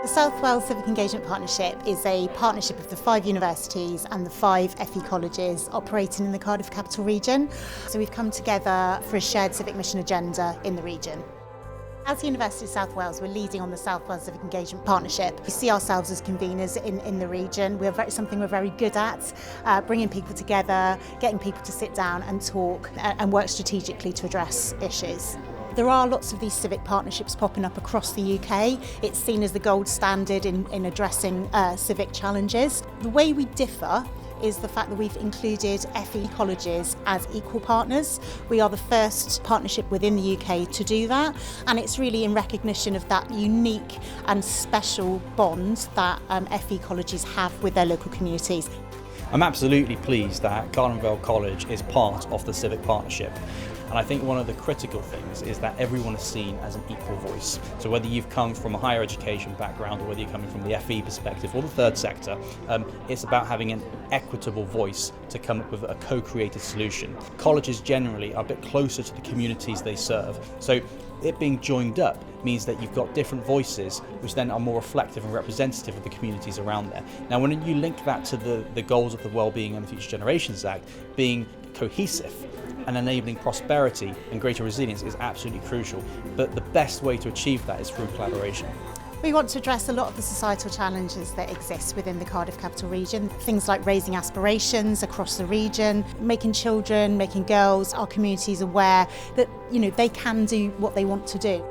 The South Wales Civic Engagement Partnership is a partnership of the 5 universities and the 5 FE colleges operating in the Cardiff Capital Region. So we've come together for a shared civic mission agenda in the region. As the University of South Wales, we're leading on the South Wales Civic Engagement Partnership. We see ourselves as conveners in the region. Something we're very good at, bringing people together, getting people to sit down and talk and work strategically to address issues. There are lots of these civic partnerships popping up across the UK. It's seen as the gold standard in addressing civic challenges. The way we differ is the fact that we've included FE colleges as equal partners. We are the first partnership within the UK to do that, and it's really in recognition of that unique and special bond that FE colleges have with their local communities. I'm absolutely pleased that Gardenvale College is part of the Civic Partnership. And I think one of the critical things is that everyone is seen as an equal voice. So whether you've come from a higher education background or whether you're coming from the FE perspective or the third sector, it's about having an equitable voice to come up with a co-created solution. Colleges generally are a bit closer to the communities they serve. So it being joined up means that you've got different voices which then are more reflective and representative of the communities around there. Now when you link that to the goals of the Wellbeing and the Future Generations Act, being cohesive and enabling prosperity and greater resilience is absolutely crucial. But the best way to achieve that is through collaboration. We want to address a lot of the societal challenges that exist within the Cardiff Capital Region. Things like raising aspirations across the region, making children, making girls, our communities aware that they can do what they want to do.